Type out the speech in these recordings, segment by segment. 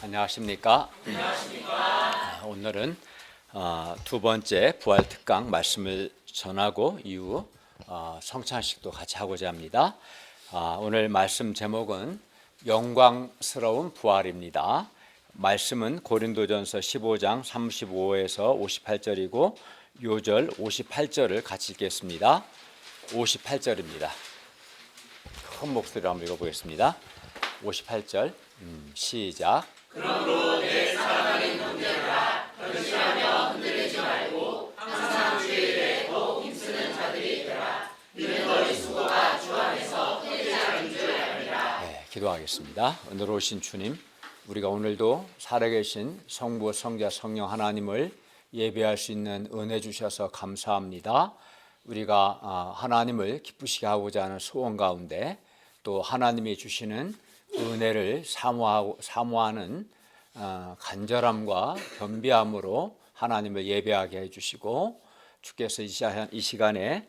안녕하십니까? 오늘은 두 번째 부활 특강 말씀을 전하고 이후 성찬식도 같이 하고자 합니다. 오늘 말씀 제목은 영광스러운 부활입니다. 말씀은 고린도전서 15장 35에서 58절이고 요절 58절을 같이 읽겠습니다. 58절입니다. 큰 목소리로 한번 읽어보겠습니다. 58절 시작. 그러므로 내 사랑하는 형제들아, 변심하며 흔들리지 말고 항상 주의 일에 더욱 힘쓰는 자들이 되라. 너는 너희 수고가 주 안에서 헛되지 않은 줄 알미라. 네, 기도하겠습니다. 은혜로우신 주님, 우리가 오늘도 살아계신 성부, 성자, 성령 하나님을 예배할 수 있는 은혜 주셔서 감사합니다. 우리가 하나님을 기쁘시게 하고자 하는 소원 가운데 또 하나님이 주시는 은혜를 사모하는 간절함과 겸비함으로 하나님을 예배하게 해주시고, 주께서 이 시간에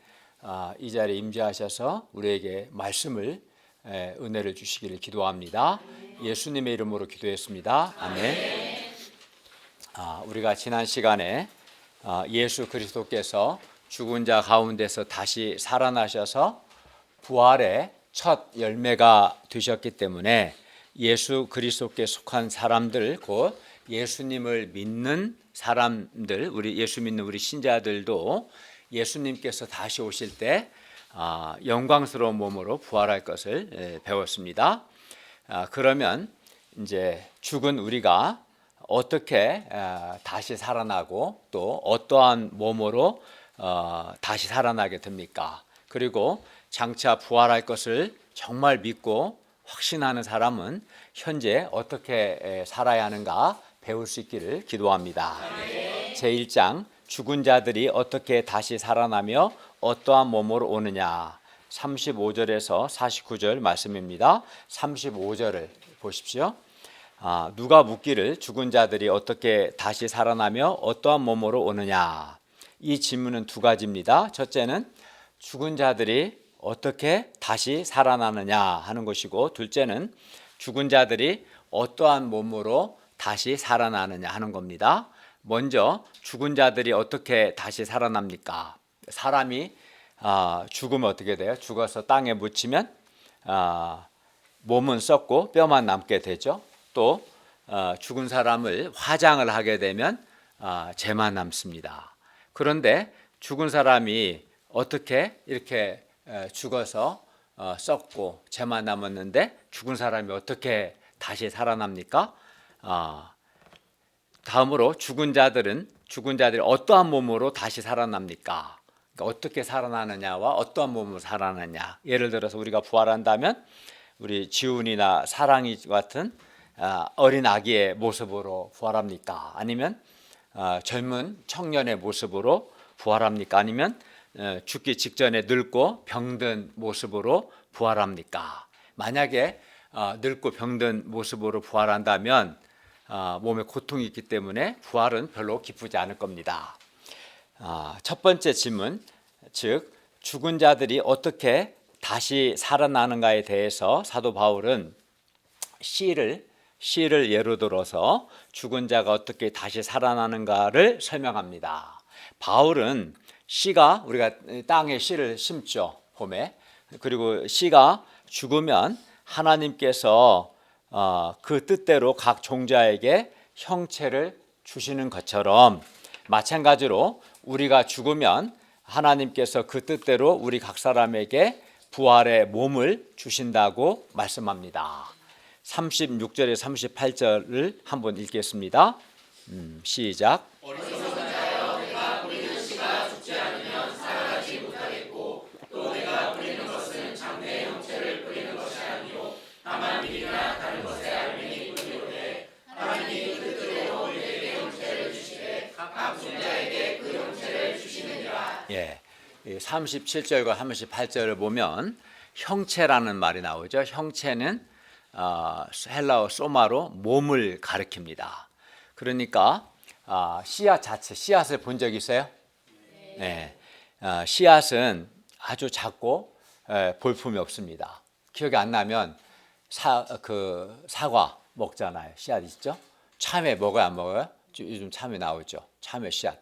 이 자리에 임재하셔서 우리에게 말씀을 은혜를 주시기를 기도합니다. 예수님의 이름으로 기도했습니다. 아멘. 우리가 지난 시간에 예수 그리스도께서 죽은 자 가운데서 다시 살아나셔서 부활의 첫 열매가 되셨기 때문에 예수 그리스도께 속한 사람들, 곧 예수님을 믿는 사람들, 우리 예수 믿는 우리 신자들도 예수님께서 다시 오실 때 영광스러운 몸으로 부활할 것을 배웠습니다. 그러면 이제 죽은 우리가 어떻게 다시 살아나고 또 어떠한 몸으로 다시 살아나게 됩니까? 그리고 장차 부활할 것을 정말 믿고 확신하는 사람은 현재 어떻게 살아야 하는가 배울 수 있기를 기도합니다. 제1장 죽은 자들이 어떻게 다시 살아나며 어떠한 몸으로 오느냐, 35절에서 49절 말씀입니다. 35절을 보십시오. 누가 묻기를 죽은 자들이 어떻게 다시 살아나며 어떠한 몸으로 오느냐. 이 질문은 두 가지입니다. 첫째는 죽은 자들이 어떻게 다시 살아나느냐 하는 것이고, 둘째는 죽은 자들이 어떠한 몸으로 다시 살아나느냐 하는 겁니다. 먼저 죽은 자들이 어떻게 다시 살아납니까? 사람이 죽으면 어떻게 돼요? 죽어서 땅에 묻히면 몸은 썩고 뼈만 남게 되죠. 또 죽은 사람을 화장을 하게 되면 재만 남습니다. 그런데 죽은 사람이 어떻게 이렇게 죽어서 썩고 재만 남았는데 죽은 사람이 어떻게 다시 살아납니까? 다음으로 죽은 자들이 어떠한 몸으로 다시 살아납니까? 그러니까 어떻게 살아나느냐와 어떠한 몸으로 살아나느냐. 예를 들어서 우리가 부활한다면 우리 지훈이나 사랑이 같은 어린 아기의 모습으로 부활합니까? 아니면 젊은 청년의 모습으로 부활합니까? 아니면 죽기 직전에 늙고 병든 모습으로 부활합니까? 만약에 늙고 병든 모습으로 부활한다면 몸에 고통이 있기 때문에 부활은 별로 기쁘지 않을 겁니다. 첫 번째 질문, 즉 죽은 자들이 어떻게 다시 살아나는가에 대해서 사도 바울은 시를 예로 들어서 죽은 자가 어떻게 다시 살아나는가를 설명합니다. 바울은 씨가, 우리가 땅에 씨를 심죠, 봄에. 그리고 씨가 죽으면 하나님께서 그 뜻대로 각 종자에게 형체를 주시는 것처럼, 마찬가지로 우리가 죽으면 하나님께서 그 뜻대로 우리 각 사람에게 부활의 몸을 주신다고 말씀합니다. 36절에 38절을 한번 읽겠습니다. 시작. 예, 37절과 38절을 보면 형체라는 말이 나오죠. 형체는 헬라어 소마로 몸을 가리킵니다. 그러니까 씨앗 자체, 씨앗을 본 적 있어요? 네. 씨앗은 아주 작고 볼품이 없습니다. 기억이 안 나면 사과, 먹잖아요. 씨앗 있죠? 참외 먹어요, 안 먹어요? 요즘 참외 나오죠. 참외 씨앗.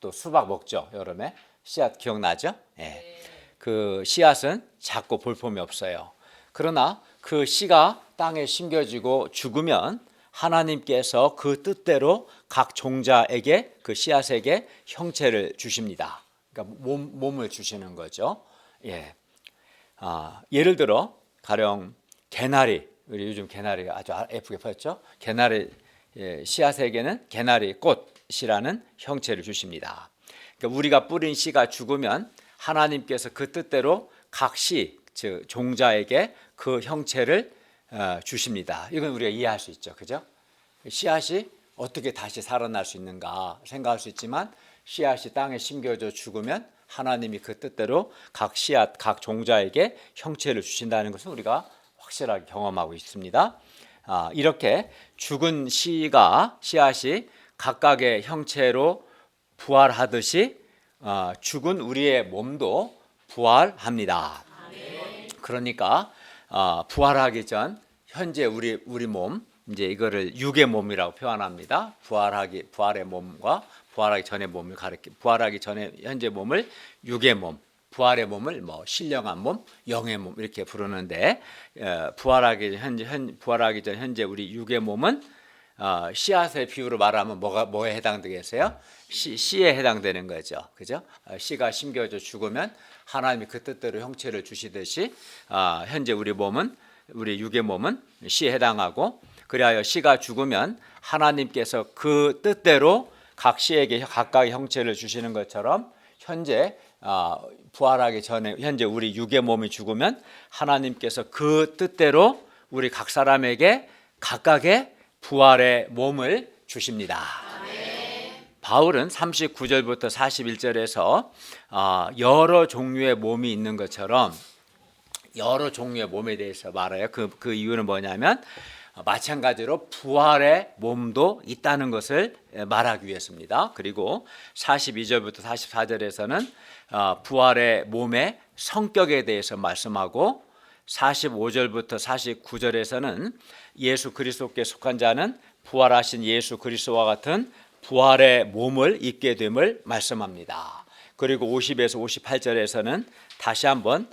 또 수박 먹죠, 여름에. 씨앗 기억나죠? 예. 그 씨앗은 작고 볼품이 없어요. 그러나 그 씨가 땅에 심겨지고 죽으면 하나님께서 그 뜻대로 각 종자에게 그 씨앗에게 형체를 주십니다. 그러니까 몸을 주시는 거죠. 예. 예를 들어 가령 개나리, 우리 요즘 개나리가 아주 예쁘게 폈죠. 개나리 씨앗에게는 개나리 꽃이라는 형체를 주십니다. 그러니까 우리가 뿌린 씨가 죽으면 하나님께서 그 뜻대로 각 씨, 즉 종자에게 그 형체를 주십니다. 이건 우리가 이해할 수 있죠, 그죠? 씨앗이 어떻게 다시 살아날 수 있는가 생각할 수 있지만 씨앗이 땅에 심겨져 죽으면 하나님이 그 뜻대로 각 씨앗, 각 종자에게 형체를 주신다는 것을 우리가 확실하게 경험하고 있습니다. 이렇게 죽은 씨앗이 각각의 형체로 부활하듯이 죽은 우리의 몸도 부활합니다. 그러니까 부활하기 전 현재 우리 몸, 이제 이거를 육의 몸이라고 표현합니다. 부활의 몸과 부활하기 전의 몸을 부활하기 전에 현재 몸을 육의 몸, 부활의 몸을 뭐 신령한 몸, 영의 몸 이렇게 부르는데 부활하기 전 현재 우리 육의 몸은 씨앗의 비유로 말하면 뭐에 해당되겠어요? 씨에 해당되는 거죠. 그죠? 씨가 심겨져 죽으면 하나님이 그 뜻대로 형체를 주시듯이 현재 우리 육의 몸은 씨에 해당하고, 그리하여 씨가 죽으면 하나님께서 그 뜻대로 각 씨에게 각각의 형체를 주시는 것처럼 현재 부활하기 전에 현재 우리 육의 몸이 죽으면 하나님께서 그 뜻대로 우리 각 사람에게 각각의 부활의 몸을 주십니다. 바울은 39절부터 41절에서 여러 종류의 몸이 있는 것처럼 여러 종류의 몸에 대해서 말해요. 그 이유는 뭐냐면 마찬가지로 부활의 몸도 있다는 것을 말하기 위해서입니다. 그리고 42절부터 44절에서는 부활의 몸의 성격에 대해서 말씀하고 45절부터 49절에서는 예수 그리스도께 속한 자는 부활하신 예수 그리스도와 같은 부활의 몸을 입게 됨을 말씀합니다. 그리고 50에서 58절에서는 다시 한번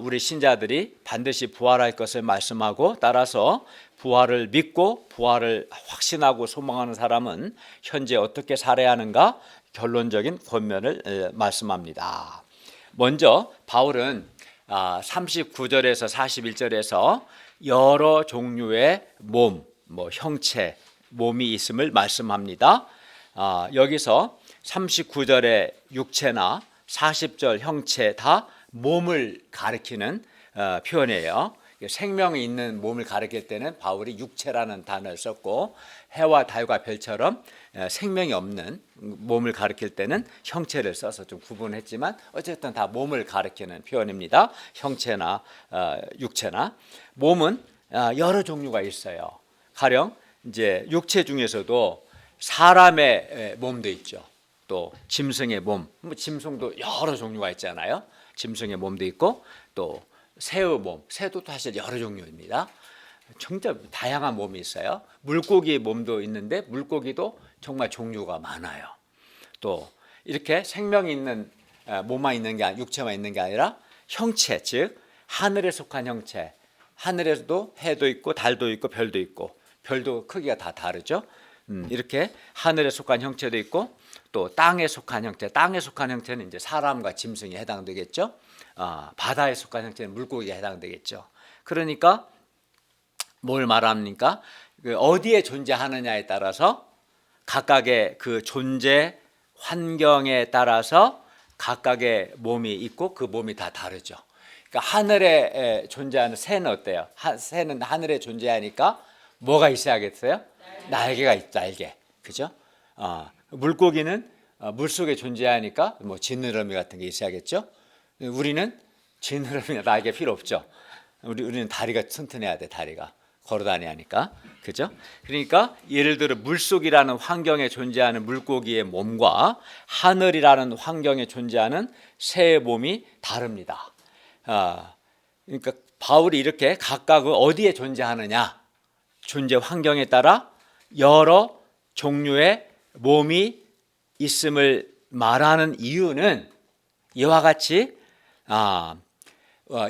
우리 신자들이 반드시 부활할 것을 말씀하고, 따라서 부활을 믿고 부활을 확신하고 소망하는 사람은 현재 어떻게 살아야 하는가 결론적인 권면을 말씀합니다. 먼저 바울은 39절에서 41절에서 여러 종류의 몸, 형체, 몸이 있음을 말씀합니다. 여기서 39절의 육체나 40절 형체 다 몸을 가리키는 표현이에요. 생명이 있는 몸을 가리킬 때는 바울이 육체라는 단어를 썼고, 해와 달과 별처럼 생명이 없는 몸을 가리킬 때는 형체를 써서 좀 구분했지만 어쨌든 다 몸을 가리키는 표현입니다. 형체나 육체나. 몸은 여러 종류가 있어요. 가령 이제 육체 중에서도 사람의 몸도 있죠. 또 짐승의 몸, 짐승도 여러 종류가 있잖아요. 짐승의 몸도 있고 또 새의 몸, 새도 사실 여러 종류입니다. 정말 다양한 몸이 있어요. 물고기의 몸도 있는데 물고기도 정말 종류가 많아요. 또 이렇게 생명이 있는 몸만 있는 게 육체만 있는 게 아니라 형체, 즉 하늘에 속한 형체, 하늘에서도 해도 있고 달도 있고 별도 있고, 별도 크기가 다 다르죠. 이렇게 하늘에 속한 형체도 있고 또 땅에 속한 형체, 땅에 속한 형체는 이제 사람과 짐승에 해당되겠죠. 바다에 속한 형체는 물고기에 해당되겠죠. 그러니까 뭘 말합니까? 어디에 존재하느냐에 따라서 각각의 그 존재 환경에 따라서 각각의 몸이 있고 그 몸이 다 다르죠. 그러니까 하늘에 존재하는 새는 어때요? 새는 하늘에 존재하니까 뭐가 있어야겠어요? 날개가 있다, 날개. 그죠? 물고기는 물속에 존재하니까 뭐 지느러미 같은 게 있어야겠죠? 우리는 지느러미나 날개 필요 없죠. 우리는 다리가 튼튼해야 돼, 다리가. 걸어다녀야 하니까. 그죠? 그러니까 예를 들어 물속이라는 환경에 존재하는 물고기의 몸과 하늘이라는 환경에 존재하는 새의 몸이 다릅니다. 그러니까 바울이 이렇게 각각 어디에 존재하느냐, 존재 환경에 따라 여러 종류의 몸이 있음을 말하는 이유는 이와 같이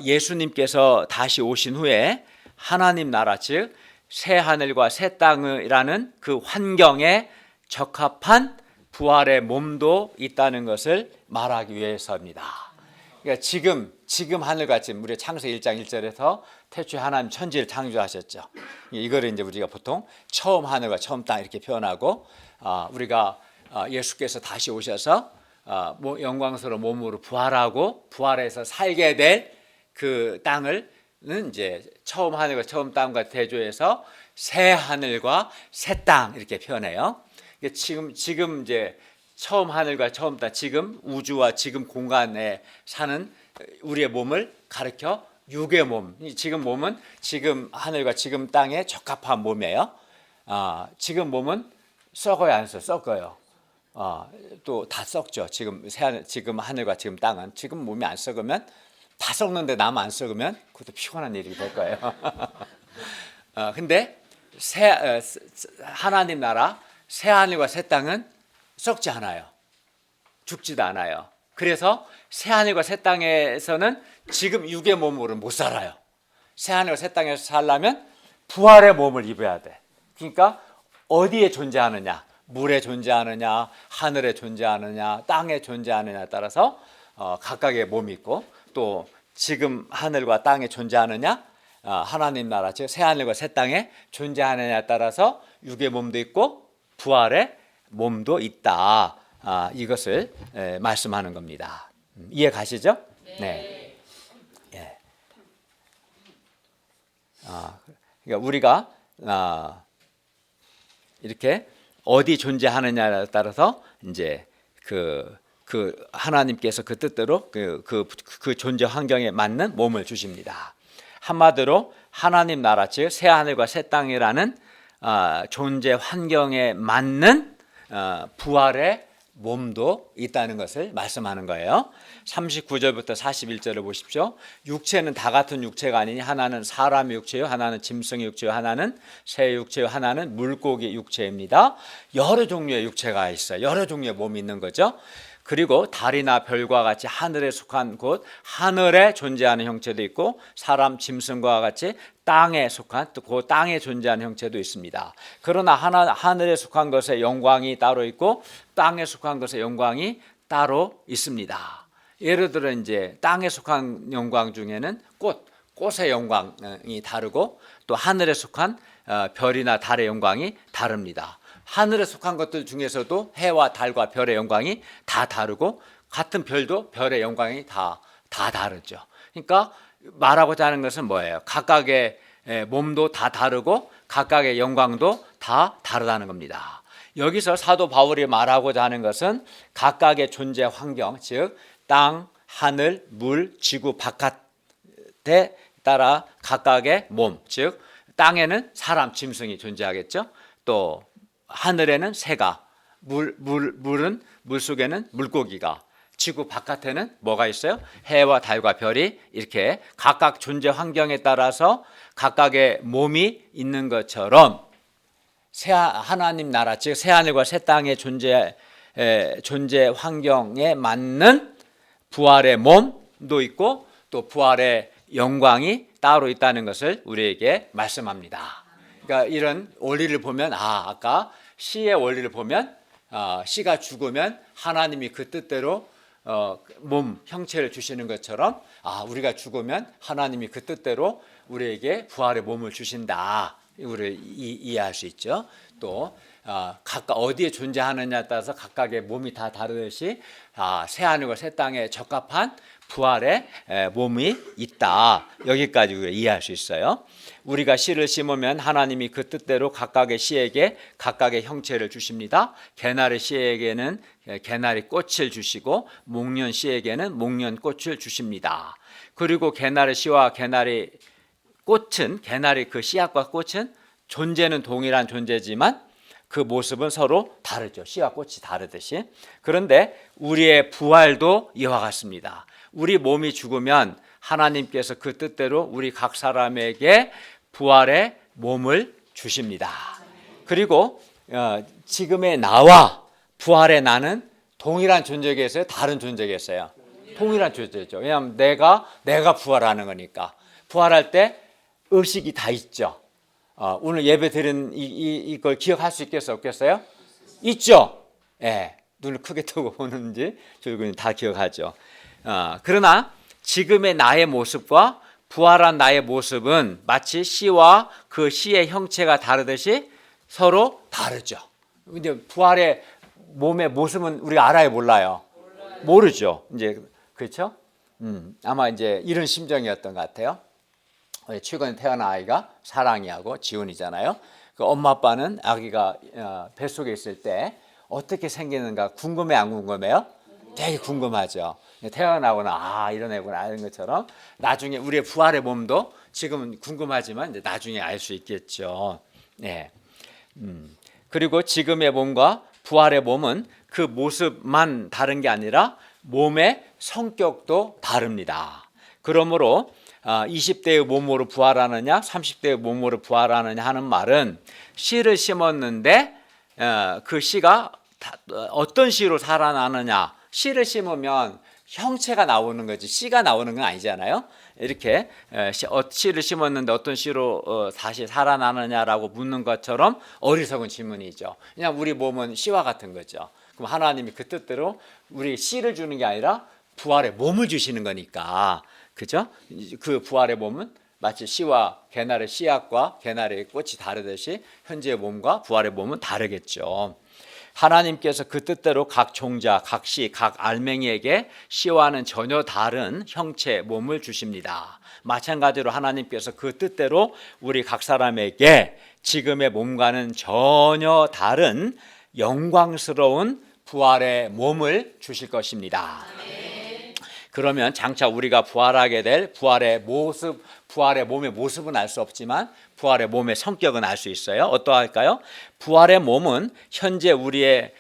예수님께서 다시 오신 후에 하나님 나라 즉 새 하늘과 새 땅이라는 그 환경에 적합한 부활의 몸도 있다는 것을 말하기 위해서입니다. 그러니까 지금 하늘같이 우리 창세기 1장 1절에서 태초에 하나님 천지를 창조하셨죠. 이거를 이제 우리가 보통 처음 하늘과 처음 땅 이렇게 표현하고 우리가 예수께서 다시 오셔서 영광스러운 몸으로 부활하고 부활해서 살게 될 그 땅을 이제 처음 하늘과 처음 땅과 대조해서 새 하늘과 새 땅 이렇게 표현해요. 지금 이제 처음 하늘과 처음 땅, 지금 우주와 지금 공간에 사는 우리의 몸을 가리켜 육의 몸. 지금 몸은 지금 하늘과 지금 땅에 적합한 몸이에요. 지금 몸은 썩어야 안 썩어요. 또 다 썩죠. 지금 하늘과 지금 땅은 지금 몸이 안 썩으면 다 썩는데 남 안 썩으면 그것도 피곤한 일이 될 거예요. 근데 하나님 나라 새 하늘과 새 땅은 썩지 않아요. 죽지도 않아요. 그래서 새 하늘과 새 땅에서는 지금 육의 몸으로는 못 살아요. 새 하늘과 새 땅에서 살려면 부활의 몸을 입어야 돼. 그러니까 어디에 존재하느냐, 물에 존재하느냐, 하늘에 존재하느냐, 땅에 존재하느냐에 따라서 각각의 몸이 있고 또 지금 하늘과 땅에 존재하느냐, 하나님 나라 즉 새 하늘과 새 땅에 존재하느냐에 따라서 육의 몸도 있고 부활의 몸도 있다. 이것을 말씀하는 겁니다. 이해 가시죠? 네. 예. 그러니까 우리가 이렇게 어디 존재하느냐에 따라서 이제 그 하나님께서 그 뜻대로 그 존재 환경에 맞는 몸을 주십니다. 한마디로 하나님 나라 즉 새 하늘과 새 땅이라는 존재 환경에 맞는 부활의 몸도 있다는 것을 말씀하는 거예요. 39절부터 41절을 보십시오. 육체는 다 같은 육체가 아니니 하나는 사람의 육체요, 하나는 짐승의 육체요, 하나는 새의 육체요, 하나는 물고기 육체입니다. 여러 종류의 육체가 있어요. 여러 종류의 몸이 있는 거죠. 그리고 달이나 별과 같이 하늘에 속한 곳, 하늘에 존재하는 형체도 있고 사람, 짐승과 같이 땅에 속한 또 그 땅에 존재하는 형체도 있습니다. 그러나 하늘에 속한 것의 영광이 따로 있고 땅에 속한 것의 영광이 따로 있습니다. 예를 들어 이제 땅에 속한 영광 중에는 꽃의 영광이 다르고 또 하늘에 속한 별이나 달의 영광이 다릅니다. 하늘에 속한 것들 중에서도 해와 달과 별의 영광이 다 다르고 같은 별도 별의 영광이 다 다르죠. 그러니까 말하고자 하는 것은 뭐예요? 각각의 몸도 다 다르고 각각의 영광도 다 다르다는 겁니다. 여기서 사도 바울이 말하고자 하는 것은 각각의 존재 환경, 즉 땅, 하늘, 물, 지구 바깥에 따라 각각의 몸, 즉 땅에는 사람, 짐승이 존재하겠죠. 또 하늘에는 새가, 물속에는 물고기가, 지구 바깥에는 뭐가 있어요? 해와 달과 별이 이렇게 각각 존재 환경에 따라서 각각의 몸이 있는 것처럼 하나님 나라 즉 새 하늘과 새 땅의 존재 환경에 맞는 부활의 몸도 있고 또 부활의 영광이 따로 있다는 것을 우리에게 말씀합니다. 그러니까 이런 원리를 보면 아까 씨의 원리를 보면 씨가 죽으면 하나님이 그 뜻대로 몸 형체를 주시는 것처럼 우리가 죽으면 하나님이 그 뜻대로 우리에게 부활의 몸을 주신다. 우리를 이해할 수 있죠. 또 각각 어디에 존재하느냐에 따라서 각각의 몸이 다 다르듯이 새 하늘과 새 땅에 적합한 부활의 몸이 있다. 여기까지 우리가 이해할 수 있어요. 우리가 씨를 심으면 하나님이 그 뜻대로 각각의 씨에게 각각의 형체를 주십니다. 개나리 씨에게는 개나리 꽃을 주시고 목련 씨에게는 목련 꽃을 주십니다. 그리고 개나리 씨와 개나리 꽃은 개나리 그 씨앗과 꽃은 존재는 동일한 존재지만 그 모습은 서로 다르죠. 씨와 꽃이 다르듯이. 그런데 우리의 부활도 이와 같습니다. 우리 몸이 죽으면 하나님께서 그 뜻대로 우리 각 사람에게 부활의 몸을 주십니다. 그리고 지금의 나와 부활의 나는 동일한 존재겠어요? 다른 존재겠어요? 동일한 존재죠. 왜냐하면 내가 부활하는 거니까. 부활할 때 의식이 다 있죠. 오늘 예배 드린 이걸 기억할 수 있겠어요? 없겠어요? 있죠. 예, 눈을 크게 뜨고 보는지 저희는 다 기억하죠. 그러나 지금의 나의 모습과 부활한 나의 모습은 마치 씨와 그 씨의 형체가 다르듯이 서로 다르죠. 근데 부활의 몸의 모습은 우리가 알아요, 몰라요? 모르죠. 이제 그렇죠? 아마 이제 이런 심정이었던 것 같아요. 최근에 태어난 아이가 사랑이하고 지훈이잖아요. 그 엄마 아빠는 아기가 뱃속에 있을 때 어떻게 생기는가 궁금해 안 궁금해요? 되게 궁금하죠. 태어나거나 이런 애구나 이런 것처럼 나중에 우리의 부활의 몸도 지금은 궁금하지만 이제 나중에 알 수 있겠죠. 네. 그리고 지금의 몸과 부활의 몸은 그 모습만 다른 게 아니라 몸의 성격도 다릅니다. 그러므로 20대의 몸으로 부활하느냐 30대의 몸으로 부활하느냐 하는 말은 씨를 심었는데 그 씨가 어떤 씨로 살아나느냐. 씨를 심으면 형체가 나오는 거지 씨가 나오는 건 아니잖아요. 이렇게 씨를 심었는데 어떤 씨로 다시 살아나느냐라고 묻는 것처럼 어리석은 질문이죠. 그냥 우리 몸은 씨와 같은 거죠. 그럼 하나님이 그 뜻대로 우리 씨를 주는 게 아니라 부활의 몸을 주시는 거니까, 그죠? 그 부활의 몸은 마치 씨와 개나리 씨앗과 개나리의 꽃이 다르듯이 현재의 몸과 부활의 몸은 다르겠죠. 하나님께서 그 뜻대로 각 종자, 각 씨, 각 알맹이에게 씨와는 전혀 다른 형체 몸을 주십니다. 마찬가지로 하나님께서 그 뜻대로 우리 각 사람에게 지금의 몸과는 전혀 다른 영광스러운 부활의 몸을 주실 것입니다. 그러면 장차 우리가 부활하게 될 부활의 모습, 부활의 몸의 모습은 알 수 없지만 부활의 몸의 성격은 알 수 있어요. 어떠할까요? 부활의 몸은 현재 우리의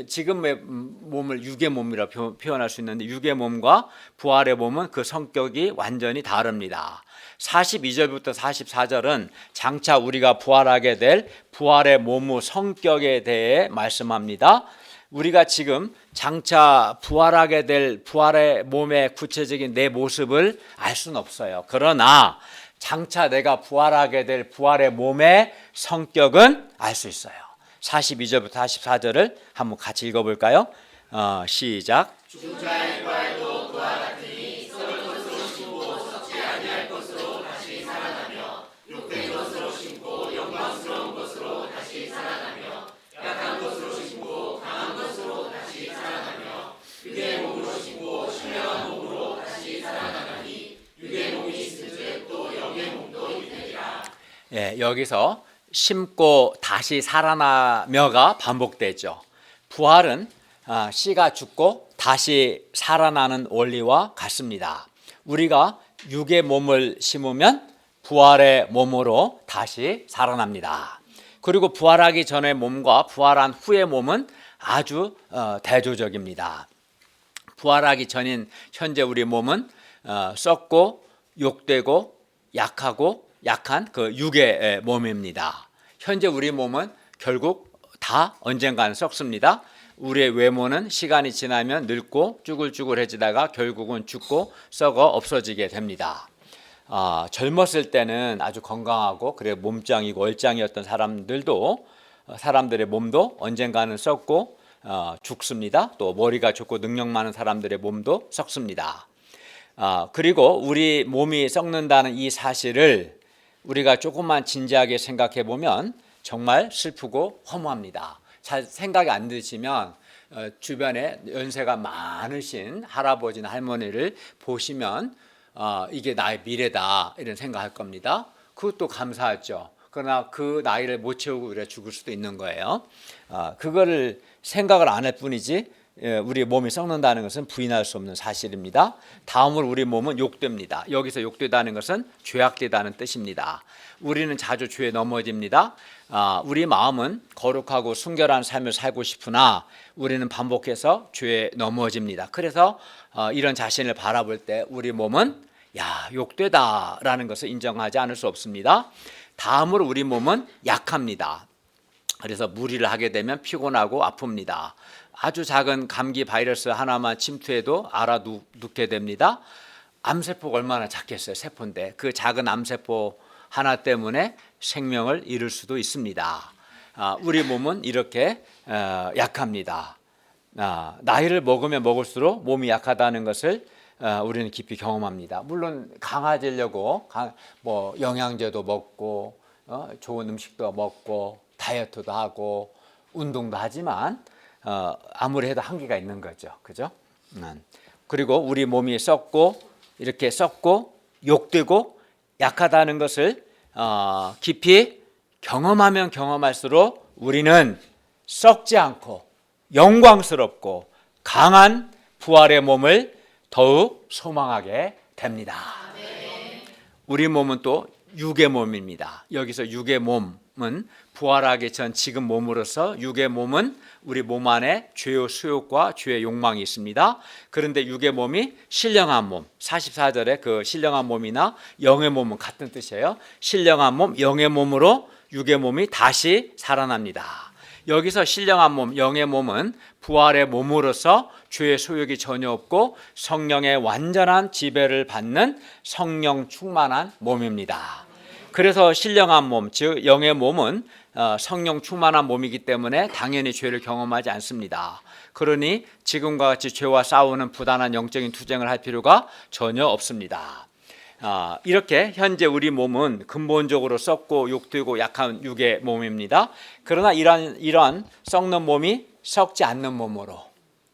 지금의 몸을 육의 몸이라고 표현할 수 있는데 육의 몸과 부활의 몸은 그 성격이 완전히 다릅니다. 42절부터 44절은 장차 우리가 부활하게 될 부활의 몸의 성격에 대해 말씀합니다. 우리가 지금 장차 부활하게 될 부활의 몸의 구체적인 내 모습을 알 수는 없어요. 그러나 장차 내가 부활하게 될 부활의 몸의 성격은 알 수 있어요. 42절부터 44절을 한번 같이 읽어볼까요? 시작. 죽은 자의 부활도 그와 같으니 썩을 것으로 심고 썩지 아니할 것으로 다시 살아나며 욕된 것으로 심고 영광스러운 것으로 다시 살아나며 약한 것으로 심고 강한 것으로 다시 살아나며 육의 몸으로 심고 신령한 몸으로 다시 살아나니 육의 몸이 있을즉 또 영의 몸도 있느니라. 여기서 심고 다시 살아나며가 반복되죠. 부활은 씨가 죽고 다시 살아나는 원리와 같습니다. 우리가 육의 몸을 심으면 부활의 몸으로 다시 살아납니다. 그리고 부활하기 전의 몸과 부활한 후의 몸은 아주 대조적입니다. 부활하기 전인 현재 우리 몸은 썩고 욕되고 약한 그 육의 몸입니다. 현재 우리 몸은 결국 다 언젠가는 썩습니다. 우리의 외모는 시간이 지나면 늙고 쭈글쭈글해지다가 결국은 죽고 썩어 없어지게 됩니다. 젊었을 때는 아주 건강하고 그래 몸짱이고 얼짱이었던 사람들의 몸도 언젠가는 썩고 죽습니다. 또 머리가 좋고 능력 많은 사람들의 몸도 썩습니다. 그리고 우리 몸이 썩는다는 이 사실을 우리가 조금만 진지하게 생각해 보면 정말 슬프고 허무합니다. 잘 생각이 안 드시면 주변에 연세가 많으신 할아버지나 할머니를 보시면 이게 나의 미래다 이런 생각할 겁니다. 그것도 감사하죠. 그러나 그 나이를 못 채우고 우리가 죽을 수도 있는 거예요. 그거를 생각을 안 할 뿐이지 우리 몸이 썩는다는 것은 부인할 수 없는 사실입니다. 다음으로 우리 몸은 욕됩니다. 여기서 욕되다는 것은 죄악되다는 뜻입니다. 우리는 자주 죄에 넘어집니다. 우리 마음은 거룩하고 순결한 삶을 살고 싶으나 우리는 반복해서 죄에 넘어집니다. 그래서 이런 자신을 바라볼 때 우리 몸은 욕되다라는 것을 인정하지 않을 수 없습니다. 다음으로 우리 몸은 약합니다. 그래서 무리를 하게 되면 피곤하고 아픕니다. 아주 작은 감기 바이러스 하나만 침투해도 알아눕게 됩니다. 암세포가 얼마나 작겠어요. 세포인데 그 작은 암세포 하나 때문에 생명을 잃을 수도 있습니다. 우리 몸은 이렇게 약합니다. 나이를 먹으면 먹을수록 몸이 약하다는 것을 우리는 깊이 경험합니다. 물론 강해지려고 뭐 영양제도 먹고 좋은 음식도 먹고 다이어트도 하고 운동도 하지만 아무리 해도 한계가 있는 거죠. 그죠? 그리고 우리 몸이 이렇게 썩고 욕되고 약하다는 것을 깊이 경험하면 경험할수록 우리는 썩지 않고 영광스럽고 강한 부활의 몸을 더욱 소망하게 됩니다. 우리 몸은 또 육의 몸입니다. 여기서 육의 몸은 부활하기 전 지금 몸으로서 육의 몸은 우리 몸 안에 죄의 수욕과 죄의 욕망이 있습니다. 그런데 육의 몸이 신령한 몸, 44절에 그 신령한 몸이나 영의 몸은 같은 뜻이에요. 신령한 몸, 영의 몸으로 육의 몸이 다시 살아납니다. 여기서 신령한 몸, 영의 몸은 부활의 몸으로서 죄의 소욕이 전혀 없고 성령의 완전한 지배를 받는 성령 충만한 몸입니다. 그래서 신령한 몸, 즉 영의 몸은 성령 충만한 몸이기 때문에 당연히 죄를 경험하지 않습니다. 그러니 지금과 같이 죄와 싸우는 부단한 영적인 투쟁을 할 필요가 전혀 없습니다. 이렇게 현재 우리 몸은 근본적으로 썩고 욕되고 약한 육의 몸입니다. 그러나 이러한 썩는 몸이 썩지 않는 몸으로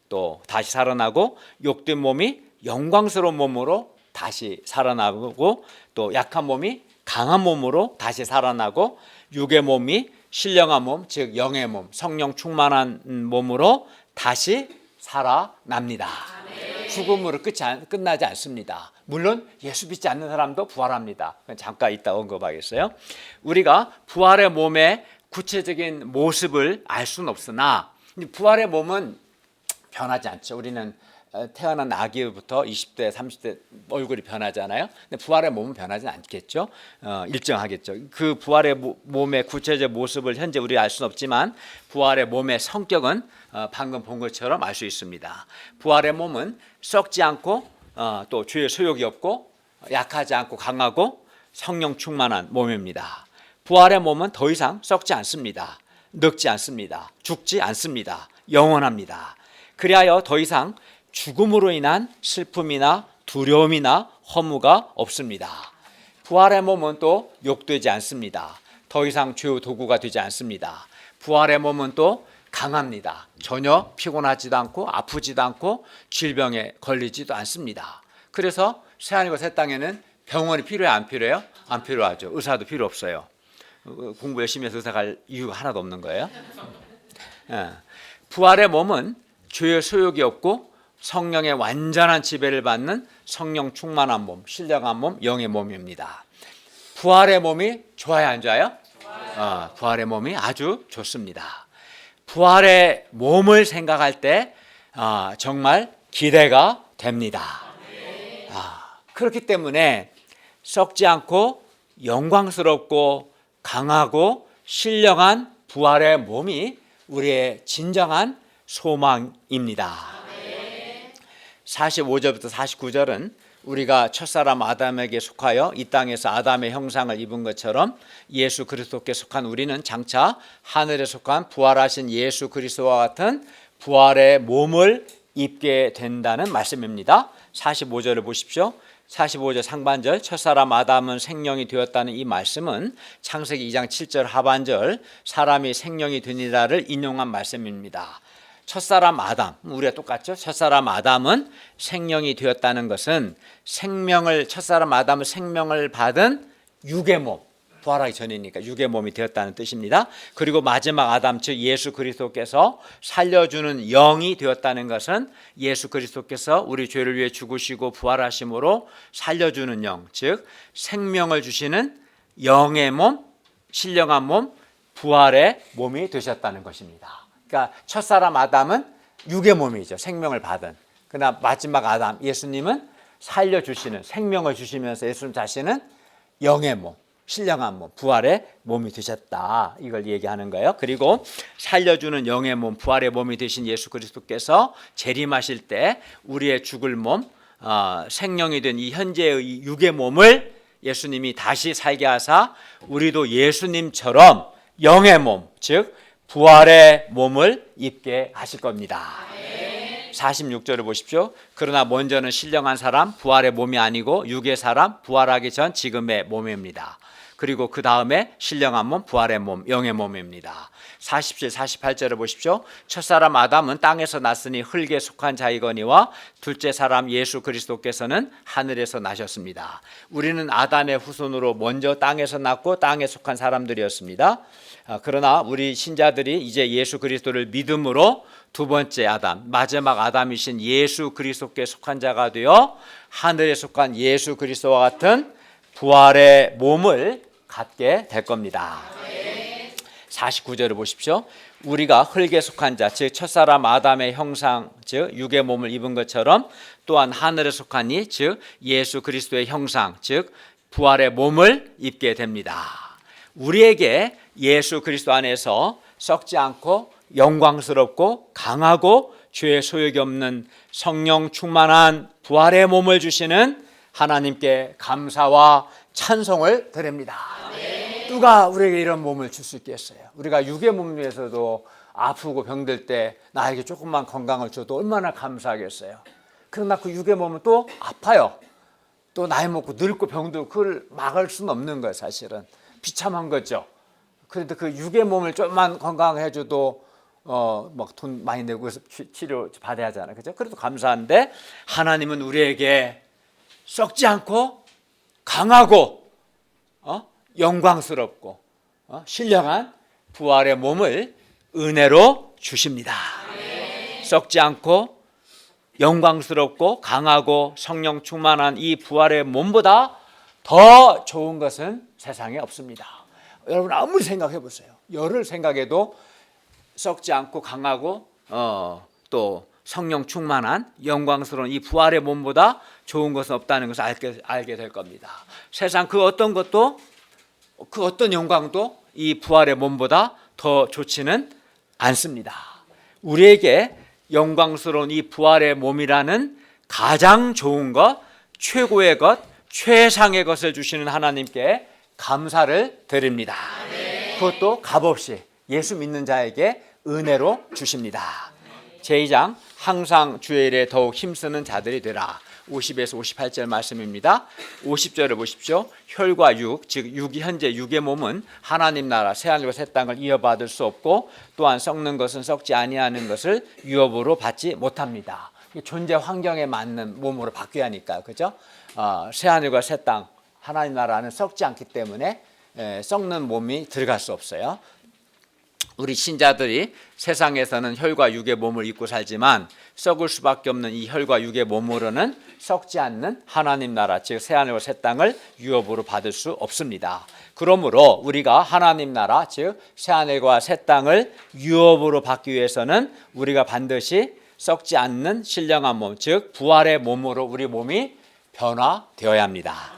또 다시 살아나고 욕된 몸이 영광스러운 몸으로 다시 살아나고 또 약한 몸이 강한 몸으로 다시 살아나고 육의 몸이 신령한 몸, 즉 영의 몸, 성령 충만한 몸으로 다시 살아납니다. 죽음으로 끝나지 않습니다. 물론 예수 믿지 않는 사람도 부활합니다. 잠깐 이따 언급하겠어요. 우리가 부활의 몸의 구체적인 모습을 알 수는 없으나 부활의 몸은 변하지 않죠. 우리는 태어난 아기부터 20대, 30대 얼굴이 변하잖아요. 근데 부활의 몸은 변하지 않겠죠. 일정하겠죠. 그 부활의 몸의 구체적 모습을 현재 우리가 알 수는 없지만 부활의 몸의 성격은 방금 본 것처럼 알 수 있습니다. 부활의 몸은 썩지 않고 또 죄의 소욕이 없고 약하지 않고 강하고 성령 충만한 몸입니다. 부활의 몸은 더 이상 썩지 않습니다. 늙지 않습니다. 죽지 않습니다. 영원합니다. 그리하여 더 이상 죽음으로 인한 슬픔이나 두려움이나 허무가 없습니다. 부활의 몸은 또 욕되지 않습니다. 더 이상 죄의 도구가 되지 않습니다. 부활의 몸은 또 강합니다. 전혀 피곤하지도 않고 아프지도 않고 질병에 걸리지도 않습니다. 그래서 새하늘과 새 땅에는 병원이 필요해요? 안 필요해요? 안 필요하죠. 의사도 필요 없어요. 공부 열심히 해서 의사 갈 이유가 하나도 없는 거예요. 부활의 몸은 죄의 소욕이 없고 성령의 완전한 지배를 받는 성령 충만한 몸, 신령한 몸, 영의 몸입니다. 부활의 몸이 좋아요, 안 좋아요? 부활의 몸이 아주 좋습니다. 부활의 몸을 생각할 때 정말 기대가 됩니다. 그렇기 때문에 썩지 않고 영광스럽고 강하고 신령한 부활의 몸이 우리의 진정한 소망입니다. 45절부터 49절은 우리가 첫사람 아담에게 속하여 이 땅에서 아담의 형상을 입은 것처럼 예수 그리스도께 속한 우리는 장차 하늘에 속한 부활하신 예수 그리스도와 같은 부활의 몸을 입게 된다는 말씀입니다. 45절을 보십시오. 45절 상반절 첫사람 아담은 생명이 되었다는 이 말씀은 창세기 2장 7절 하반절 사람이 생명이 되니라를 인용한 말씀입니다. 첫사람 아담, 우리가 똑같죠? 첫사람 아담은 생명이 되었다는 것은 첫사람 아담은 생명을 받은 육의 몸, 부활하기 전이니까 육의 몸이 되었다는 뜻입니다. 그리고 마지막 아담, 즉 예수 그리스도께서 살려주는 영이 되었다는 것은 예수 그리스도께서 우리 죄를 위해 죽으시고 부활하심으로 살려주는 영, 즉 생명을 주시는 영의 몸, 신령한 몸, 부활의 몸이 되셨다는 것입니다. 그러니까 첫사람 아담은 육의 몸이죠. 생명을 받은. 그러나 마지막 아담 예수님은 살려주시는, 생명을 주시면서 예수님 자신은 영의 몸, 신령한 몸, 부활의 몸이 되셨다. 이걸 얘기하는 거예요. 그리고 살려주는 영의 몸, 부활의 몸이 되신 예수 그리스도께서 재림하실 때 우리의 죽을 몸, 생명이 된 이 현재의 육의 몸을 예수님이 다시 살게 하사 우리도 예수님처럼 영의 몸, 즉 부활의 몸을 입게 하실 겁니다. 46절을 보십시오. 그러나 먼저는 신령한 사람, 부활의 몸이 아니고 육의 사람, 부활하기 전 지금의 몸입니다. 그리고 그 다음에 신령한 몸, 부활의 몸, 영의 몸입니다. 47, 48절을 보십시오. 첫사람 아담은 땅에서 났으니 흙에 속한 자이거니와 둘째 사람 예수 그리스도께서는 하늘에서 나셨습니다. 우리는 아담의 후손으로 먼저 땅에서 났고 땅에 속한 사람들이었습니다. 그러나 우리 신자들이 이제 예수 그리스도를 믿음으로 두 번째 아담, 마지막 아담이신 예수 그리스도께 속한 자가 되어 하늘에 속한 예수 그리스도와 같은 부활의 몸을 갖게 될 겁니다. 49절을 보십시오. 우리가 흙에 속한 자, 즉 첫사람 아담의 형상, 즉 육의 몸을 입은 것처럼 또한 하늘에 속한 이, 즉 예수 그리스도의 형상, 즉 부활의 몸을 입게 됩니다. 우리에게 예수 그리스도 안에서 썩지 않고 영광스럽고 강하고 죄의 소욕이 없는 성령 충만한 부활의 몸을 주시는 하나님께 감사와 찬송을 드립니다. 누가 우리에게 이런 몸을 줄 수 있겠어요? 우리가 육의 몸 위해서도 아프고 병들 때 나에게 조금만 건강을 줘도 얼마나 감사하겠어요. 그러나 그 육의 몸은 또 아파요. 또 나이 먹고 늙고 병들고 그걸 막을 수는 없는 거예요. 사실은 비참한 거죠. 그래도 그 육의 몸을 좀만 건강해줘도 막 돈 많이 내고 치료 받아야 하잖아요. 그죠? 그래도 감사한데 하나님은 우리에게 썩지 않고 강하고 영광스럽고 신령한 부활의 몸을 은혜로 주십니다. 썩지 않고 영광스럽고 강하고 성령 충만한 이 부활의 몸보다 더 좋은 것은 세상에 없습니다. 여러분 아무리 생각해 보세요. 열을 생각해도 썩지 않고 강하고 또 성령 충만한 영광스러운 이 부활의 몸보다 좋은 것은 없다는 것을 알게 될 겁니다. 세상 그 어떤 것도 그 어떤 영광도 이 부활의 몸보다 더 좋지는 않습니다. 우리에게 영광스러운 이 부활의 몸이라는 가장 좋은 것, 최고의 것, 최상의 것을 주시는 하나님께 감사를 드립니다. 그것도 값없이 예수 믿는 자에게 은혜로 주십니다. 제2장 항상 주의 일에 더욱 힘쓰는 자들이 되라. 50에서 58절 말씀입니다. 50절을 보십시오. 혈과 육, 즉 육이 현재 육의 몸은 하나님 나라 새하늘과 새 땅을 이어받을 수 없고 또한 썩는 것은 썩지 아니하는 것을 유업으로 받지 못합니다. 존재 환경에 맞는 몸으로 바뀌어야 하니까, 그죠? 새하늘과 새 땅, 하나님 나라는 썩지 않기 때문에 썩는 몸이 들어갈 수 없어요. 우리 신자들이 세상에서는 혈과 육의 몸을 입고 살지만 썩을 수밖에 없는 이 혈과 육의 몸으로는 썩지 않는 하나님 나라, 즉 새하늘과 새 땅을 유업으로 받을 수 없습니다. 그러므로 우리가 하나님 나라, 즉 새하늘과 새 땅을 유업으로 받기 위해서는 우리가 반드시 썩지 않는 신령한 몸, 즉 부활의 몸으로 우리 몸이 변화되어야 합니다.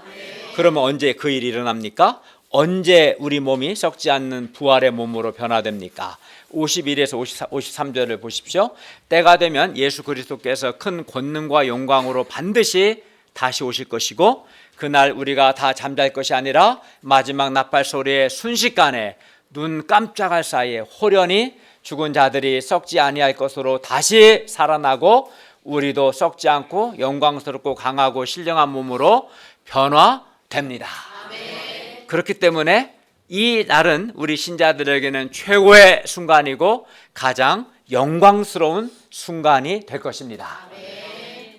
그러면 언제 그 일이 일어납니까? 언제 우리 몸이 썩지 않는 부활의 몸으로 변화됩니까? 51에서 53절을 보십시오. 때가 되면 예수 그리스도께서 큰 권능과 영광으로 반드시 다시 오실 것이고 그날 우리가 다 잠잘 것이 아니라 마지막 나팔 소리에 순식간에 눈 깜짝할 사이에 호련히 죽은 자들이 썩지 아니할 것으로 다시 살아나고 우리도 썩지 않고 영광스럽고 강하고 신령한 몸으로 변화됩니다. 그렇기 때문에 이 날은 우리 신자들에게는 최고의 순간이고 가장 영광스러운 순간이 될 것입니다.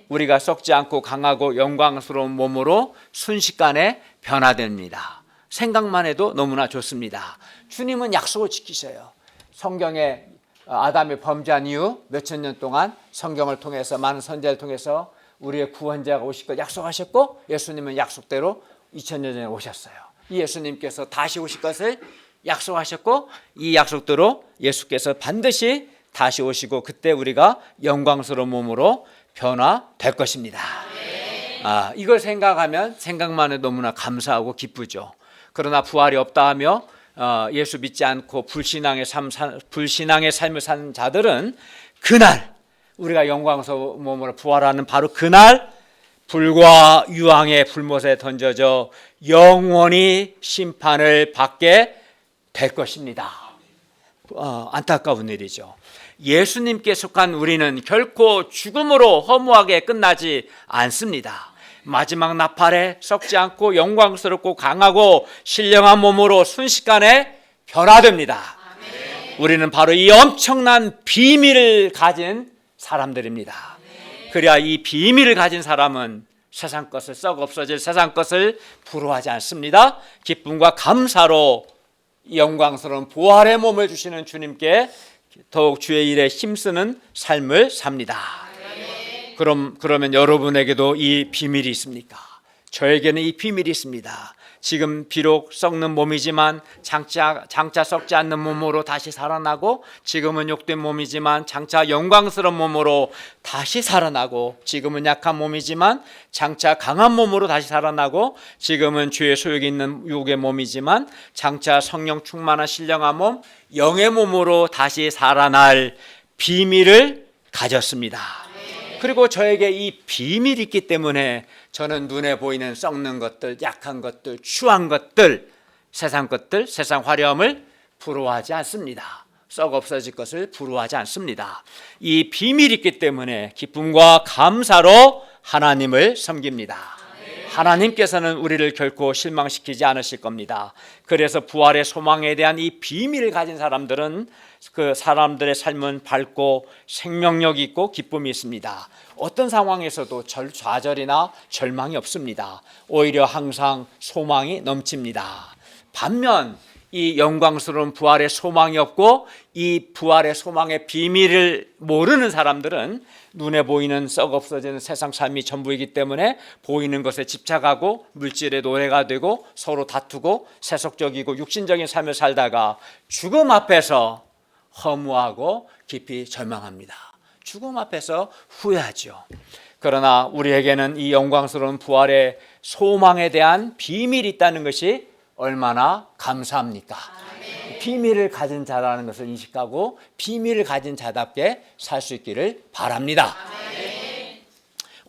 우리가 썩지 않고 강하고 영광스러운 몸으로 순식간에 변화됩니다. 생각만 해도 너무나 좋습니다. 주님은 약속을 지키셔요. 성경에 아담이 범죄한 이후 몇천 년 동안 성경을 통해서 많은 선지자를 통해서 우리의 구원자가 오실 걸 약속하셨고 예수님은 약속대로 2000년 전에 오셨어요. 이 예수님께서 다시 오실 것을 약속하셨고 이 약속대로 예수께서 반드시 다시 오시고 그때 우리가 영광스러운 몸으로 변화될 것입니다. 이걸 생각하면 생각만 해도 너무나 감사하고 기쁘죠. 그러나 부활이 없다 하며 예수 믿지 않고 불신앙의 삶을 사는 자들은 그날 우리가 영광스러운 몸으로 부활하는 바로 그날 불과 유황의 불못에 던져져 영원히 심판을 받게 될 것입니다. 안타까운 일이죠. 예수님께 속한 우리는 결코 죽음으로 허무하게 끝나지 않습니다. 마지막 나팔에 썩지 않고 영광스럽고 강하고 신령한 몸으로 순식간에 변화됩니다. 우리는 바로 이 엄청난 비밀을 가진 사람들입니다. 그래야 이 비밀을 가진 사람은 세상 것을 썩 없어질 세상 것을 부러워하지 않습니다. 기쁨과 감사로 영광스러운 부활의 몸을 주시는 주님께 더욱 주의 일에 힘쓰는 삶을 삽니다. 그러면 여러분에게도 이 비밀이 있습니까? 저에게는 이 비밀이 있습니다. 지금 비록 썩는 몸이지만 장차 썩지 않는 몸으로 다시 살아나고, 지금은 욕된 몸이지만 장차 영광스러운 몸으로 다시 살아나고, 지금은 약한 몸이지만 장차 강한 몸으로 다시 살아나고, 지금은 죄의 소욕이 있는 육의 몸이지만 장차 성령 충만한 신령한 몸, 영의 몸으로 다시 살아날 비밀을 가졌습니다. 그리고 저에게 이 비밀이 있기 때문에 저는 눈에 보이는 썩는 것들, 약한 것들, 추한 것들, 세상 화려함을 부러워하지 않습니다. 썩 없어질 것을 부러워하지 않습니다. 이 비밀이 있기 때문에 기쁨과 감사로 하나님을 섬깁니다. 하나님께서는 우리를 결코 실망시키지 않으실 겁니다. 그래서 부활의 소망에 대한 이 비밀을 가진 사람들은 그 사람들의 삶은 밝고 생명력이 있고 기쁨이 있습니다. 어떤 상황에서도 좌절이나 절망이 없습니다. 오히려 항상 소망이 넘칩니다. 반면 이 영광스러운 부활의 소망이 없고 이 부활의 소망의 비밀을 모르는 사람들은 눈에 보이는 썩 없어지는 세상 삶이 전부이기 때문에 보이는 것에 집착하고 물질의 노예가 되고 서로 다투고 세속적이고 육신적인 삶을 살다가 죽음 앞에서 허무하고 깊이 절망합니다. 죽음 앞에서 후회하죠. 그러나 우리에게는 이 영광스러운 부활의 소망에 대한 비밀이 있다는 것이 얼마나 감사합니까? 비밀을 가진 자라는 것을 인식하고 비밀을 가진 자답게 살 수 있기를 바랍니다.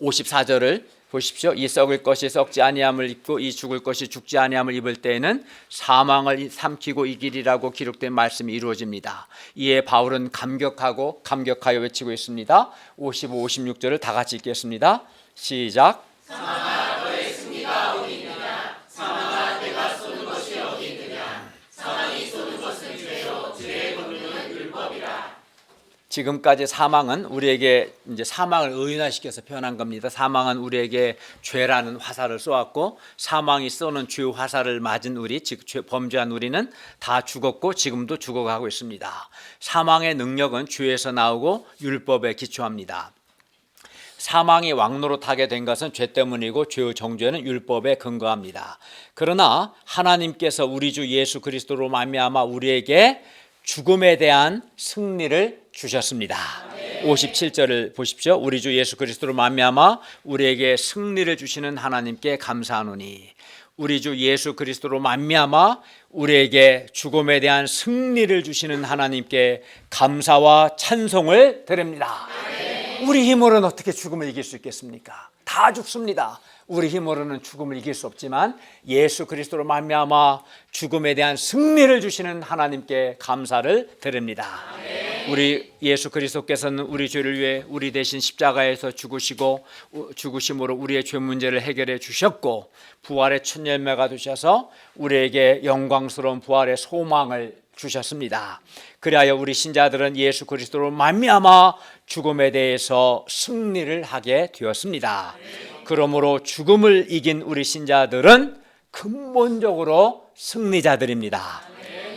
54절을 보십시오. 이 썩을 것이 썩지 아니함을 입고 이 죽을 것이 죽지 아니함을 입을 때에는 사망을 삼키고 이기리라고 기록된 말씀이 이루어집니다. 이에 바울은 감격하여 외치고 있습니다. 55, 56절을 다 같이 읽겠습니다. 시작. 사망아 너의 승리가 어디 있느냐? 사망아 내가 쏘는 것이 어디 있느냐? 사망이 쏘는 것은 죄요 죄의 권능은 율법이라. 지금까지 사망은 우리에게 이제 사망을 의인화시켜서 표현한 겁니다. 사망은 우리에게 죄라는 화살을 쏘았고, 사망이 쏘는 죄 화살을 맞은 우리, 즉 범죄한 우리는 다 죽었고 지금도 죽어가고 있습니다. 사망의 능력은 죄에서 나오고 율법에 기초합니다. 사망이 왕노릇하게 된 것은 죄 때문이고 죄의 정죄는 율법에 근거합니다. 그러나 하나님께서 우리 주 예수 그리스도로 말미암아 우리에게 죽음에 대한 승리를 주셨습니다. 57절을 보십시오. 우리 주 예수 그리스도로 말미암아 우리에게 승리를 주시는 하나님께 감사하노니, 우리 주 예수 그리스도로 말미암아 우리에게 죽음에 대한 승리를 주시는 하나님께 감사와 찬송을 드립니다. 우리 힘으로는 어떻게 죽음을 이길 수 있겠습니까? 다 죽습니다. 우리 힘으로는 죽음을 이길 수 없지만 예수 그리스도로 말미암아 죽음에 대한 승리를 주시는 하나님께 감사를 드립니다. 우리 예수 그리스도께서는 우리 죄를 위해 우리 대신 십자가에서 죽으심으로 우리의 죄 문제를 해결해 주셨고, 부활의 첫 열매가 되셔서 우리에게 영광스러운 부활의 소망을 주셨습니다. 그리하여 우리 신자들은 예수 그리스도로 말미암아 죽음에 대해서 승리를 하게 되었습니다. 그러므로 죽음을 이긴 우리 신자들은 근본적으로 승리자들입니다.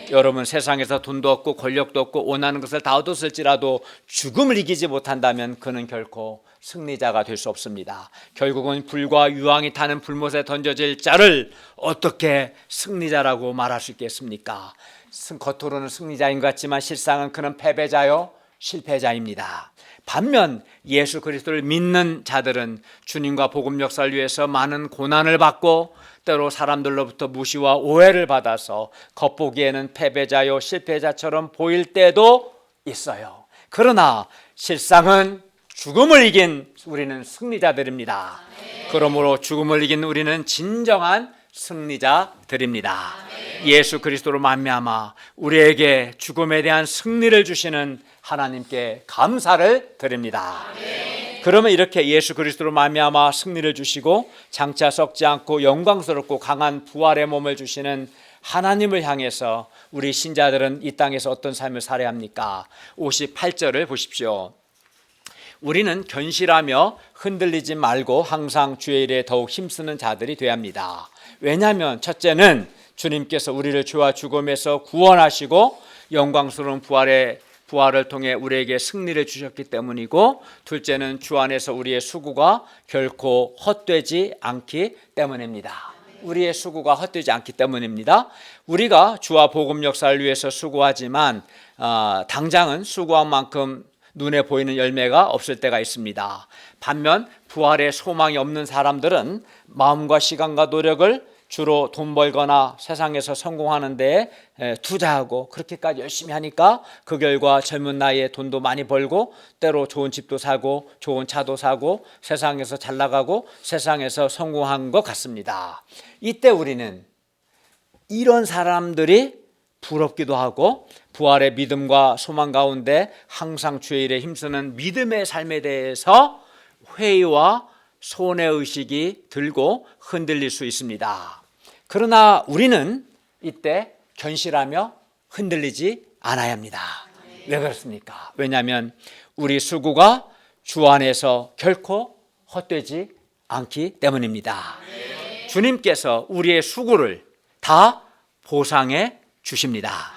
여러분, 세상에서 돈도 없고 권력도 없고 원하는 것을 다 얻었을지라도 죽음을 이기지 못한다면 그는 결코 승리자가 될 수 없습니다. 결국은 불과 유황이 타는 불못에 던져질 자를 어떻게 승리자라고 말할 수 있겠습니까? 겉으로는 승리자인 것 같지만 실상은 그는 패배자요 실패자입니다. 반면 예수 그리스도를 믿는 자들은 주님과 복음 역사를 위해서 많은 고난을 받고 때로 사람들로부터 무시와 오해를 받아서 겉보기에는 패배자요 실패자처럼 보일 때도 있어요. 그러나 실상은 죽음을 이긴 우리는 승리자들입니다. 그러므로 죽음을 이긴 우리는 진정한 승리자들입니다. 예수 그리스도로 말미암아 우리에게 죽음에 대한 승리를 주시는 하나님께 감사를 드립니다. 그러면 이렇게 예수 그리스도로 말미암아 승리를 주시고 장차 썩지 않고 영광스럽고 강한 부활의 몸을 주시는 하나님을 향해서 우리 신자들은 이 땅에서 어떤 삶을 살아야 합니까? 58절을 보십시오. 우리는 견실하며 흔들리지 말고 항상 주의 일에 더욱 힘쓰는 자들이 되어야 합니다. 왜냐하면 첫째는 주님께서 우리를 죄와 죽음에서 구원하시고 영광스러운 부활을 통해 우리에게 승리를 주셨기 때문이고, 둘째는 주 안에서 우리의 수고가 결코 헛되지 않기 때문입니다. 우리의 수고가 헛되지 않기 때문입니다. 우리가 주와 복음 역사를 위해서 수고하지만 당장은 수고한 만큼 눈에 보이는 열매가 없을 때가 있습니다. 반면 부활의 소망이 없는 사람들은 마음과 시간과 노력을 주로 돈 벌거나 세상에서 성공하는 데에 투자하고 그렇게까지 열심히 하니까 그 결과 젊은 나이에 돈도 많이 벌고 때로 좋은 집도 사고 좋은 차도 사고 세상에서 잘 나가고 세상에서 성공한 것 같습니다. 이때 우리는 이런 사람들이 부럽기도 하고 부활의 믿음과 소망 가운데 항상 주의 일에 힘쓰는 믿음의 삶에 대해서 회의와 손해의식이 들고 흔들릴 수 있습니다. 그러나 우리는 이때 견실하며 흔들리지 않아야 합니다. 왜 그렇습니까? 왜냐하면 우리 수고가 주 안에서 결코 헛되지 않기 때문입니다. 주님께서 우리의 수고를 다 보상해 주십니다.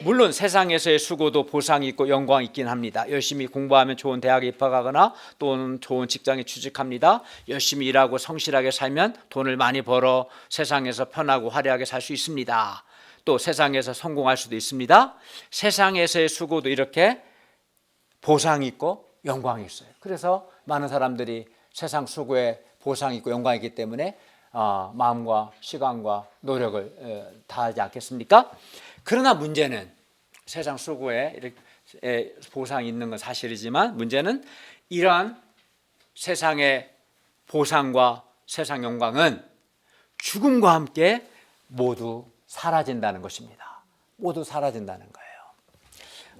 물론 세상에서의 수고도 보상이 있고 영광이 있긴 합니다. 열심히 공부하면 좋은 대학에 입학하거나 또는 좋은 직장에 취직합니다. 열심히 일하고 성실하게 살면 돈을 많이 벌어 세상에서 편하고 화려하게 살 수 있습니다. 또 세상에서 성공할 수도 있습니다. 세상에서의 수고도 이렇게 보상이 있고 영광이 있어요. 그래서 많은 사람들이 세상 수고에 보상이 있고 영광이 있기 때문에 마음과 시간과 노력을 다하지 않겠습니까? 그러나 문제는 세상 수고에 이렇게 보상이 있는 건 사실이지만 문제는 이러한 세상의 보상과 세상 영광은 죽음과 함께 모두 사라진다는 것입니다. 모두 사라진다는 거예요.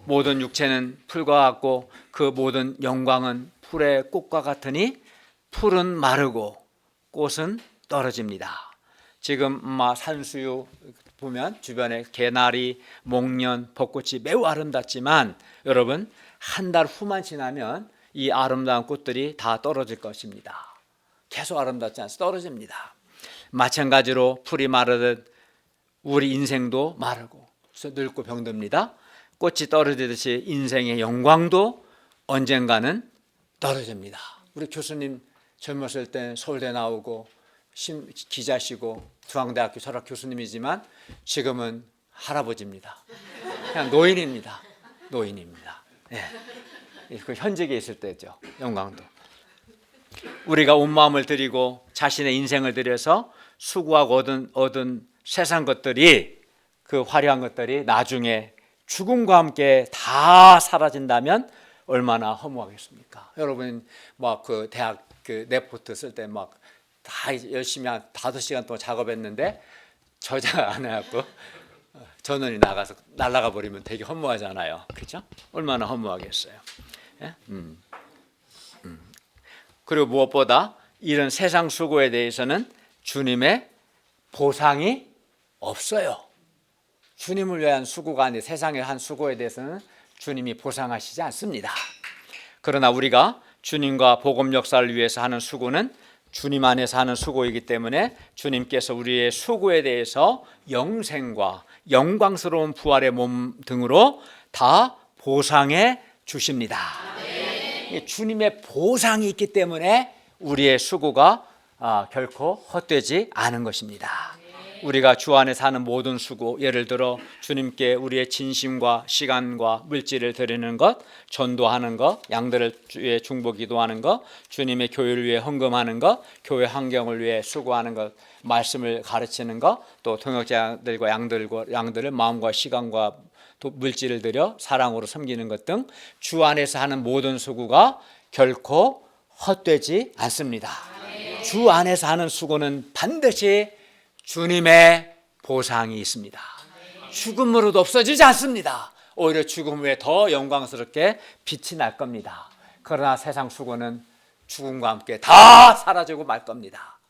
모든 육체는 풀과 같고 그 모든 영광은 풀의 꽃과 같으니 풀은 마르고 꽃은 떨어집니다. 지금 산수유 보면 주변에 개나리, 목련, 벚꽃이 매우 아름답지만 여러분 한 달 후만 지나면 이 아름다운 꽃들이 다 떨어질 것입니다. 계속 아름답지 않아서 떨어집니다. 마찬가지로 풀이 마르듯 우리 인생도 마르고 늙고 병듭니다. 꽃이 떨어지듯이 인생의 영광도 언젠가는 떨어집니다. 우리 교수님 젊었을 때 서울대 나오고 기자시고 중앙대학교 철학 교수님이지만 지금은 할아버지입니다. 그냥 노인입니다. 네. 그 현직에 있을 때죠. 영광도. 우리가 온 마음을 들이고 자신의 인생을 들여서 수고하고 얻은 세상 것들이 그 화려한 것들이 나중에 죽음과 함께 다 사라진다면 얼마나 허무하겠습니까? 여러분 그 대학 그 레포트 쓸 때 다 열심히 한 5시간 동안 작업했는데 저장 안 해갖고 전원이 나가서 날아가 버리면 되게 허무하잖아요. 그렇죠? 얼마나 허무하겠어요. 예? 그리고 무엇보다 이런 세상 수고에 대해서는 주님의 보상이 없어요. 주님을 위한 수고가 아닌 세상의 한 수고에 대해서는 주님이 보상하시지 않습니다. 그러나 우리가 주님과 복음 역사를 위해서 하는 수고는 주님 안에서 하는 수고이기 때문에 주님께서 우리의 수고에 대해서 영생과 영광스러운 부활의 몸 등으로 다 보상해 주십니다. 주님의 보상이 있기 때문에 우리의 수고가 결코 헛되지 않은 것입니다. 우리가 주 안에 사는 모든 수고, 예를 들어 주님께 우리의 진심과 시간과 물질을 드리는 것, 전도하는 것, 양들을 위해 중보 기도하는 것, 주님의 교회를 위해 헌금하는 것, 교회 환경을 위해 수고하는 것, 말씀을 가르치는 것, 또 동역자들과 양들을 마음과 시간과 또 물질을 들여 사랑으로 섬기는 것 등 주 안에서 하는 모든 수고가 결코 헛되지 않습니다. 주 안에서 하는 수고는 반드시 주님의 보상이 있습니다. 죽음으로도 없어지지 않습니다. 오히려 죽음 후에 더 영광스럽게 빛이 날 겁니다. 그러나 세상 수고는 죽음과 함께 다 사라지고 말 겁니다.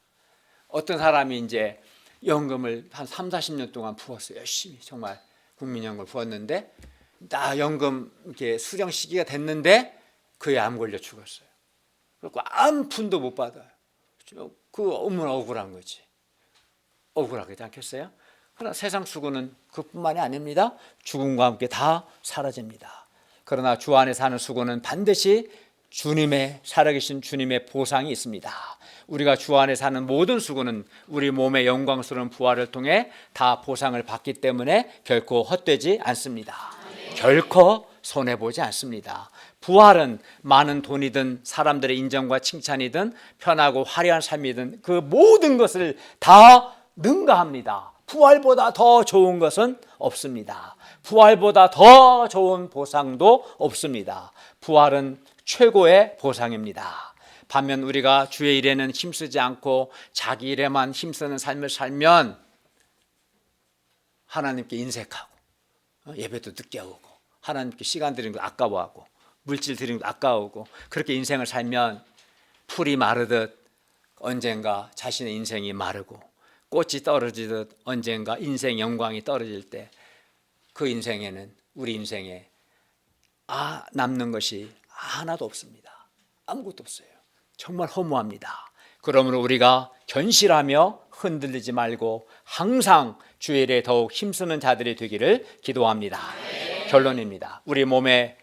어떤 사람이 이제 연금을 한 3, 40년 동안 부었어요. 열심히 정말 국민연금을 부었는데 나 연금 이렇게 수령 시기가 됐는데 그에 암 걸려 죽었어요. 그리고 아무 푼도 못 받아요. 그 얼마나 억울한 거지. 억울하지 않겠어요? 그러나 세상 수고는 그뿐만이 아닙니다. 죽음과 함께 다 사라집니다. 그러나 주 안에 사는 수고는 반드시 주님의 살아계신 주님의 보상이 있습니다. 우리가 주 안에 사는 모든 수고는 우리 몸의 영광스러운 부활을 통해 다 보상을 받기 때문에 결코 헛되지 않습니다. 결코 손해보지 않습니다. 부활은 많은 돈이든 사람들의 인정과 칭찬이든 편하고 화려한 삶이든 그 모든 것을 다 능가합니다. 부활보다 더 좋은 것은 없습니다. 부활보다 더 좋은 보상도 없습니다. 부활은 최고의 보상입니다. 반면 우리가 주의 일에는 힘쓰지 않고 자기 일에만 힘쓰는 삶을 살면 하나님께 인색하고 예배도 늦게 오고 하나님께 시간 드리는 거 아까워하고 물질 드리는 거 아까워하고 그렇게 인생을 살면 풀이 마르듯 언젠가 자신의 인생이 마르고 꽃이 떨어지듯 언젠가 인생 영광이 떨어질 때 그 인생에는 우리 인생에 남는 것이 하나도 없습니다. 아무것도 없어요. 정말 허무합니다. 그러므로 우리가 견실하며 흔들리지 말고 항상 주의 일에 더욱 힘쓰는 자들이 되기를 기도합니다. 결론입니다. 우리 몸의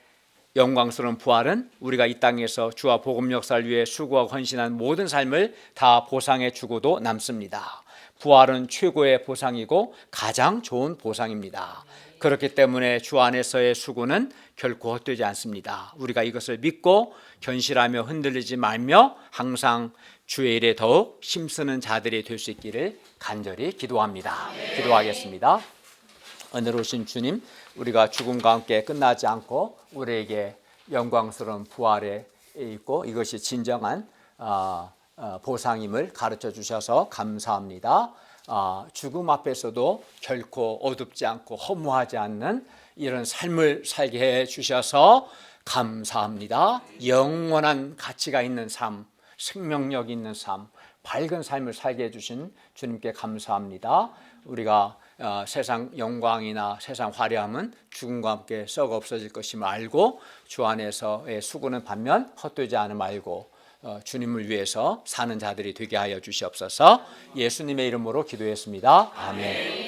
영광스러운 부활은 우리가 이 땅에서 주와 복음 역사를 위해 수고하고 헌신한 모든 삶을 다 보상해 주고도 남습니다. 부활은 최고의 보상이고 가장 좋은 보상입니다. 그렇기 때문에 주 안에서의 수고는 결코 헛되지 않습니다. 우리가 이것을 믿고 견실하며 흔들리지 말며 항상 주의 일에 더욱 힘쓰는 자들이 될 수 있기를 간절히 기도합니다. 기도하겠습니다. 은혜로우신 주님, 우리가 죽음과 함께 끝나지 않고 우리에게 영광스러운 부활에 있고 이것이 진정한 보상임을 가르쳐 주셔서 감사합니다. 죽음 앞에서도 결코 어둡지 않고 허무하지 않는 이런 삶을 살게 해 주셔서 감사합니다. 영원한 가치가 있는 삶, 생명력 있는 삶, 밝은 삶을 살게 해주신 주님께 감사합니다. 우리가 세상 영광이나 세상 화려함은 죽음과 함께 썩어 없어질 것임을 알고 주 안에서의 수고는 반면 헛되지 않음 알고 주님을 위해서 사는 자들이 되게 하여 주시옵소서. 예수님의 이름으로 기도했습니다. 아멘.